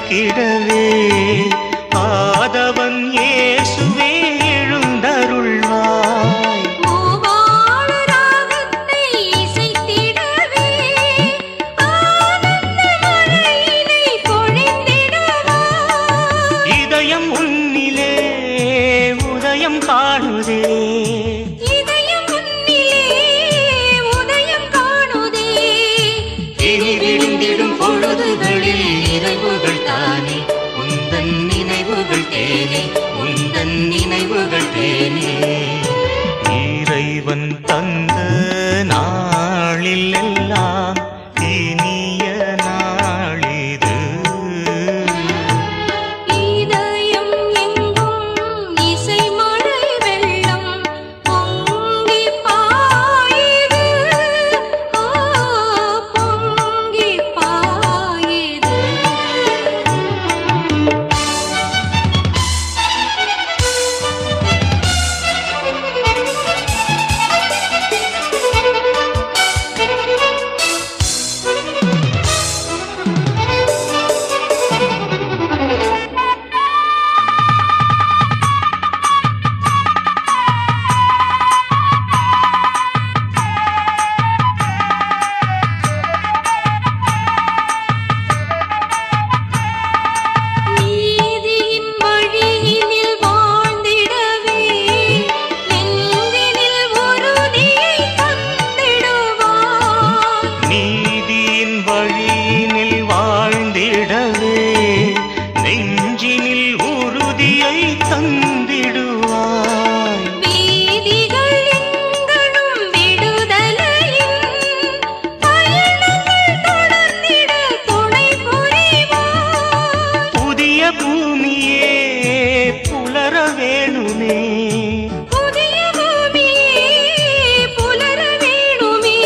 இசைத்திடவே ஆதவன் இயேசுவே எழுந்தருள்வாய். மூவாழு ராகத்தை இசைத்திடவே ஆனந்த மழையினை பொழிந்திடுவாய். இதயம் உன்னிலே உதயம் காணுதே, இதயம் உன்னிலே உதயம் காணுதே. இனி விழுந்திடும் பொழுதுகளில் நிறைவுகள் தானே, உந்தன் நினைவுகள் தேனே, உந்தன் நினைவுகள் தேனே. இறைவன் தந்த நாளில் எல்லாம் இனிய நாளிது. இதயம் எங்கும் இசை மழை வெள்ளம் பொங்கி பாயுது. பொங்கி பாயுது. நீதியின் வழியினில் வாழ்ந்திடவே நெஞ்சினில் உறுதியை தந்திடுவாய். நீதியின் வழியினில் வாழ்ந்திடவே நெஞ்சினில் உறுதியை தந்திடுவாய். வீதிகள் எங்கணும் விடுதலையின் பயணங்கள் தொடர்ந்திட துணை புரிவாய். புதிய பூமியே புலர வேணுமே, புதிய பூமியே புலர வேணுமே.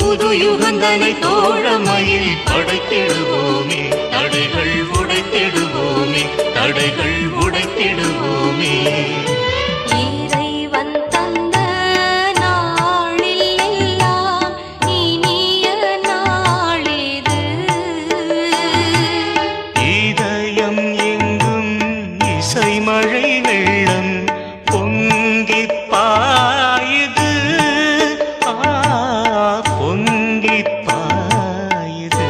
புது யுகந்தனை தோழமையில் படைத்திடுவோமே, தடைகள் உடைத்திடுவோமே, தடைகள் உடைத்திடுவோமே. இறைவன் தந்த நாளில் எல்லாம் இனிய நாளிது. இதயம் எங்கும் இசை மழை வெள்ளம் பொங்கி பாயுது. பொங்கி பாயுது.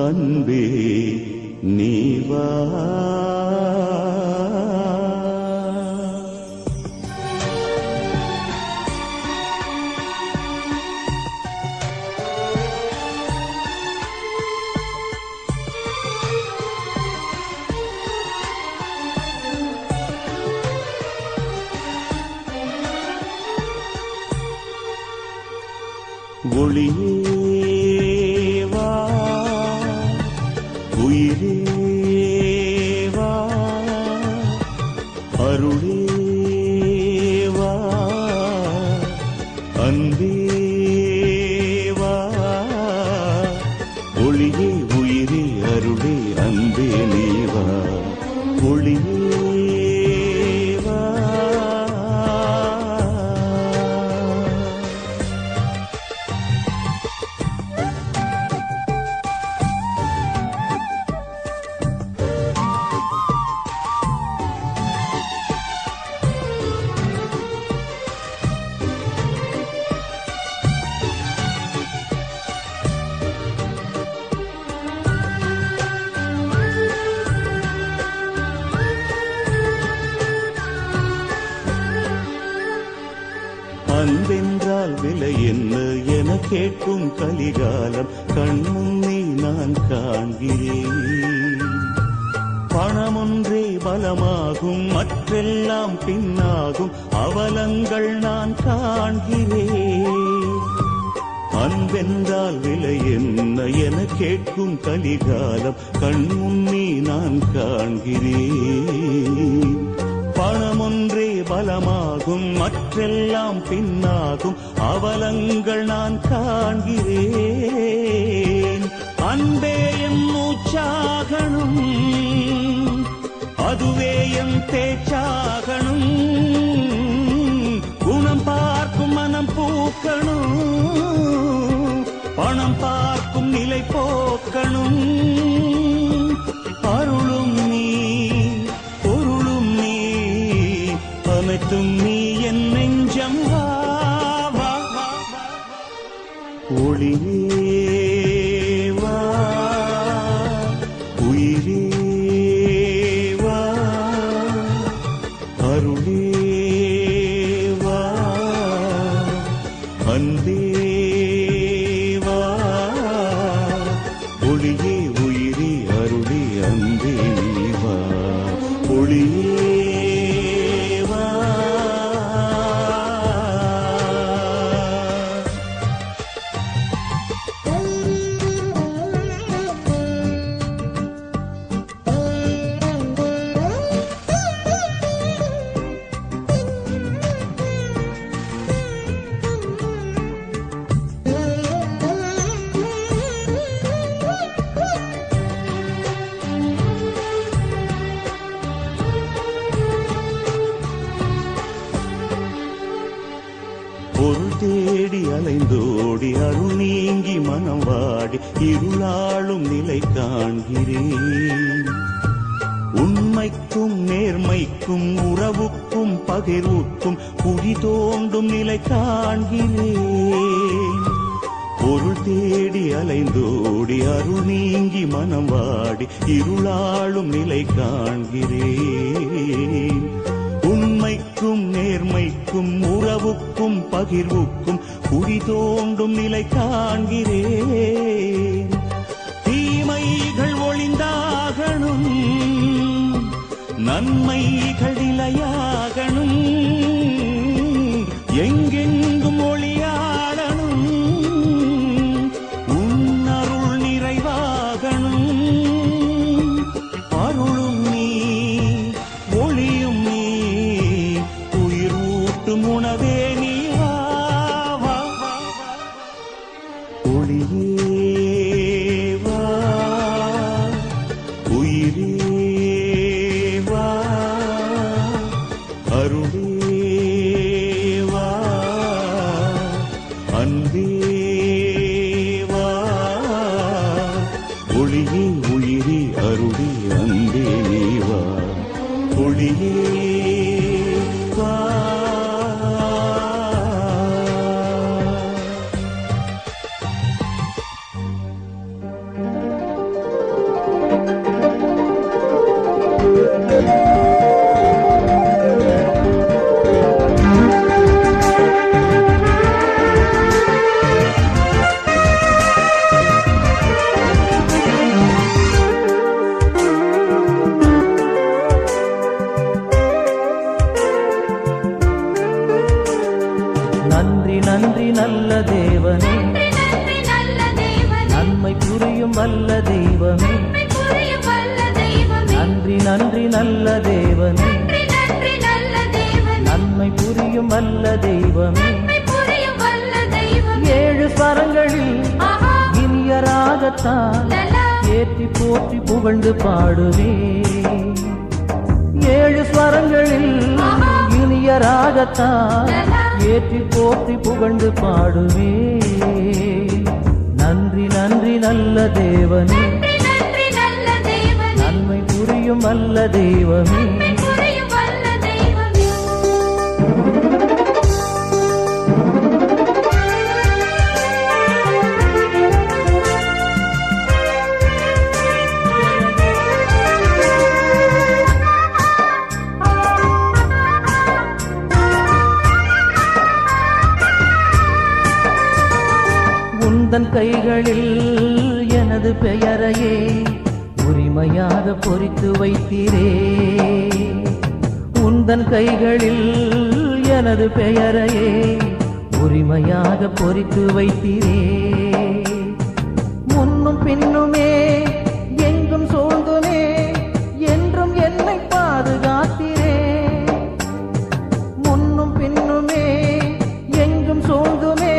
அன்பே நீ வா. ஒளியே வா, உயிரே வா, அருளே வா, அன்பே வா. ஒளியே உயிரே அருளே அன்பே நீ வா. ஒளியே வா. அன்பென்றால் விலை என்ன என கேட்கும் கலிகாலம் கண்முன்னே நான் காண்கிறேன். பணமொன்றே பலமாகும், மற்றெல்லாம் பின்னாகும் அவலங்கள் நான் காண்கிறேன். அன்பென்றால் விலை என்ன என கேட்கும் கலிகாலம் கண்முன்னே நான் காண்கிறேன். பணமொன்றே பலமாகும், மற்றெல்லாம் பின்னாகும் அவலங்கள் நான் காண்கிறேன். அன்பே எம் மூச்சாகணும், அதுவே எம் பேச்சாகணும். குணம் பார்க்கும் மனம் பூக்கணும், பணம் பார்க்கும் நிலை போக்கணும். அருளும் நீ பொருளும் நீ அனைத்தும் நீ என் நெஞ்சம் வா. ஒளியே வா, உயிரே வா, அருளே வா, அன்பே வா. ஒளியே உயிரே அருளே அன்பே நீ வா. ஒளியே வா. பொருள் தேடி அலைந்தோடி அருள் நீங்கி மனம் வாடி இருளாளும் நிலை காண்கிறேன். உண்மைக்கும் நேர்மைக்கும் உறவுக்கும் பகிர்வுக்கும் குழி தோண்டும் நிலை காண்கிறேன். பொருள் தேடி அலைந்தோடி அருள் நீங்கி மனம் வாடி இருளாளும் நிலை காண்கிறேன். உண்மைக்கும் நேர்மைக்கும் உறவுக்கும் பகிர்வுக்கும் குழி தோண்டும் நிலை காண்கிறேன். தீமைகள் ஒளிந்தாகணும், நன்மைகள் நிலையாகணும். எங்கெங்கும் ஒளியாடணும், உன்னருள் நிறைவாகணும். அருளும் நீ ஒளியும் நீ உயிர் ஊட்டும் உணவே நீ வா. ஒளியே வா, உயிரே வா, அருளே வா, அன்பே வா. ஒளியே உயிரே அருளே அன்பே நீ வா. ஒளியே வா. தெய்வமே நன்மை புரியும் வல்ல தெய்வமே ஏழு ஸ்வரங்களில் ஆஹா இனிய ராகத்தால் லலா ஏற்றி போற்றி புகழ்ந்து பாடுவே ஏழு ஸ்வரங்களில் இனிய ராகத்தால் ஏற்றி போற்றி புகழ்ந்து பாடுவே நன்றி நன்றி நல்ல தேவனே நன்றி நன்றி நல்ல தேவனே நன்மை புரியும் வல்ல தெய்வமே நன்மை புரியும் வல்ல தெய்வமே உந்தன் கைகளில் எனது பெயரையே உரிமையாக பொறித்து வைத்தீரே உந்தன் கைகளில் எனது பெயரையே உரிமையாக பொறித்து வைத்தீரே முன்னும் பின்னுமே எங்கும் சூழ்ந்துமே என்றும் என்னை பாதுகாத்தீரே முன்னும் பின்னுமே எங்கும் சூழ்ந்துமே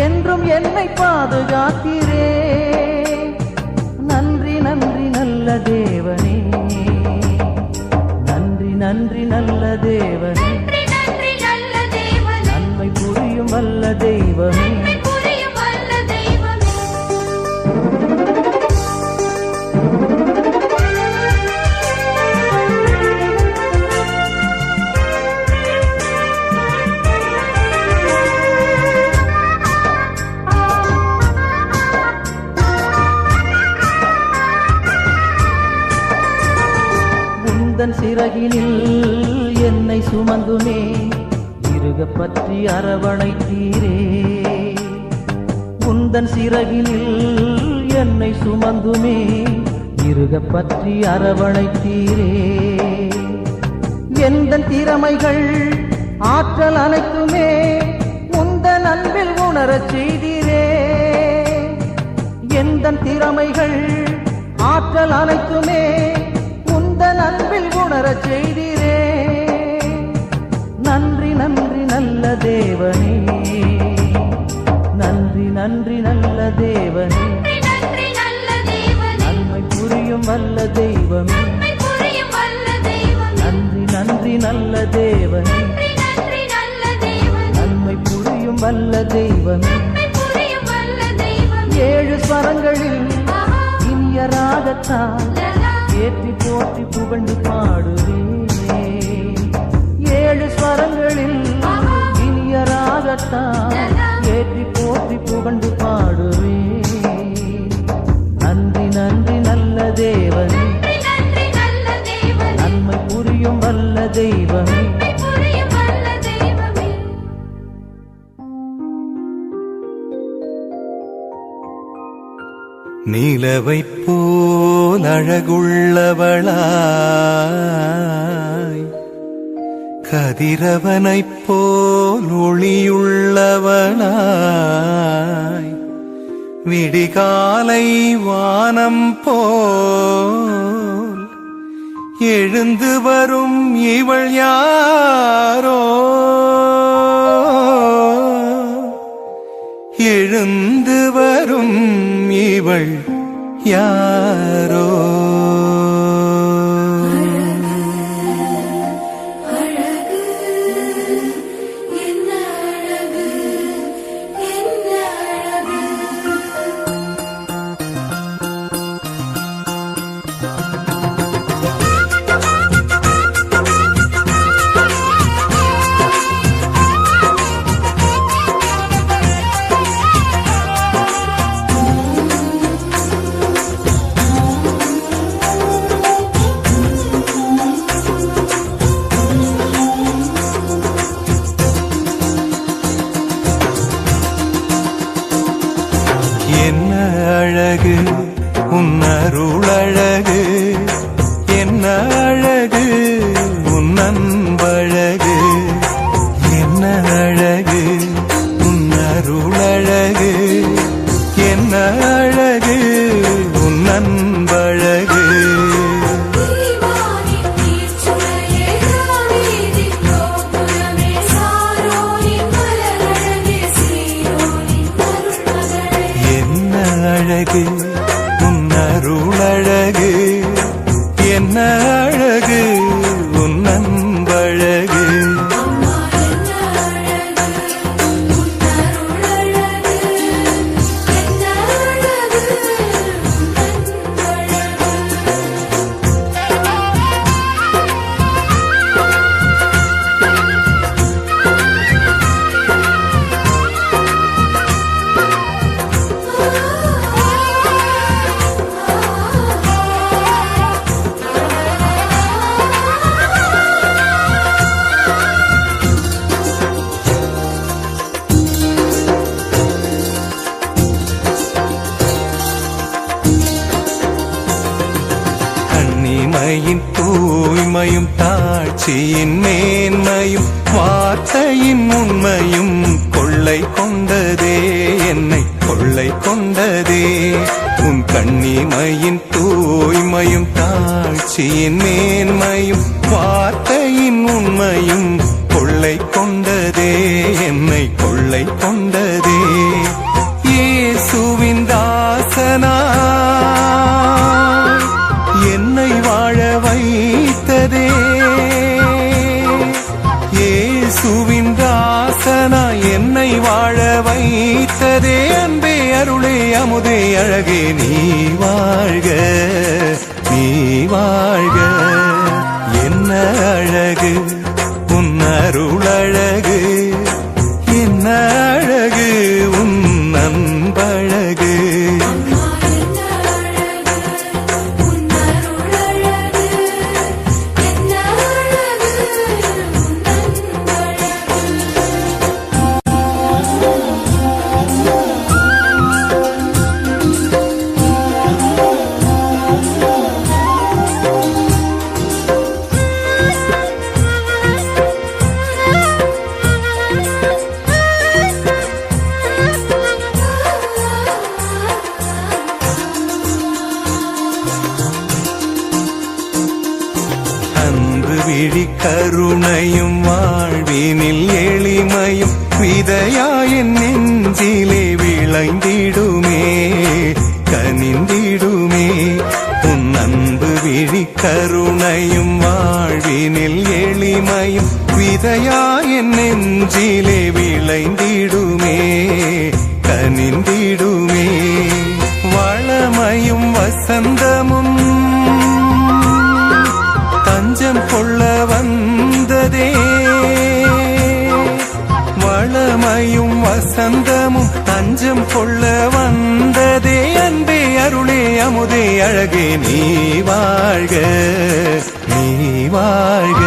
என்றும் என்னை பாதுகாத்தீரே நன்றி நன்றி நல்ல தேவனே நன்றி நன்றி நல்ல தேவனே நன்றி நன்றி நல்ல தேவனே நன்மை புரியும் வல்ல தெய்வமே நன்மை புரியும் வல்ல தெய்வமே உந்தன் சிறகினில் என்னை சுமந்துமே இருக பற்றி அரவணைத்தீரே உந்தன் சிறகினில் என்னை சுமந்துமே இருக பற்றி அரவணைத்தீரே எந்தன் திறமைகள் ஆற்றல் அனைத்துமே உந்தன் அன்பில் உணரச் செய்தீரே எந்தன் திறமைகள் ஆற்றல் அனைத்துமே உந்தன் அன்பில் உணரச் செய்தீரே நன்றி நன்றி நல்ல தேவனே நன்றி நன்றி நல்ல தேவனே நன்றி நன்றி நல்ல தேவனே நன்மை புரியும் வல்ல தெய்வமே நன்மை புரியும் வல்ல தெய்வமே நன்றி நன்றி நல்ல தேவனே நன்றி நன்றி நல்ல தேவனே நன்மை புரியும் வல்ல தெய்வமே நன்மை புரியும் வல்ல தெய்வமே ஏழு ஸ்வரங்களில் ஆஹா இனிய ராகத்தால் லலா ஏற்றி போற்றி புகழ்ந்து பாடுவே ஏழு ஸ்வரங்களில் இனிய ராகத்தால் ஏற்றி போற்றி புகழ்ந்து பாடுவே நன்றி நன்றி நல்ல தேவனே நன்றி நன்றி நல்ல தேவனே நன்மை புரியும் வல்ல தெய்வமே நன்மை புரியும் வல்ல தெய்வமே நிலவைப் போல் அழகுள்ளவளாய் கதிரவனைப் போல் ஒளியுள்ளவளாய் விடிகாலை வானம் போல் எழுந்து வரும் இவள் யாரோ எழுந்து வரும் இவள் யாரோ என்ன அழகு உன் அருளழகு என்ன அழகு உன் அன்பழகு என்ன அழகு உன் அருளழகு என்ன அழகு உன் அன்பழகு தீவானி தீர்ச்சுளையே தாவீதின் கோபுரமே சாரோனின் அழகு உன் அருளழகு என்ன அழகு உன் அன்பழகு கண்ணிமையின் தூய்மையும் தாட்சியின் மேன்மையும் வார்த்தையின் உண்மையும் கொள்ளை கொண்டதே என்னை கொள்ளை கொண்டதே உன் கண்ணிமையின் தூய்மையும் தாட்சியின் மேன்மையும் வார்த்தையின் உண்மையும் கொள்ளை கொண்டதே என்னை கொள்ளை கொண்டதே இயேசுவின் தாசனா என்னை வாழ வைத்ததே இயேசுவின் தாசனா என்னை வாழ வைத்ததே அன்பே அருளே அமுதே அழகே நீ வாழ்க நீ வாழ்க என்ன அழகு உன் அருளழகு என்ன அழகு உன் அன்பழகு விழி கருணையும் வாழ்வினில் எளிமையும் விதையாயின் நெஞ்சிலே விளைந்திடுமே கனிந்திடுமே உன் அன்பு விழி கருணையும் வாழ்வினில் எளிமையும் விதையாயின் நெஞ்சிலே விளைந்திடுமே கனிந்திடுமே வளமையும் வசந்தமும் தஞ்சம் கொள்ள வந்ததே வளமையும் வசந்தமும் தஞ்சம் கொள்ள வந்ததே அன்பே அருளே அமுதே அழகே நீ வாழ்க நீ வாழ்க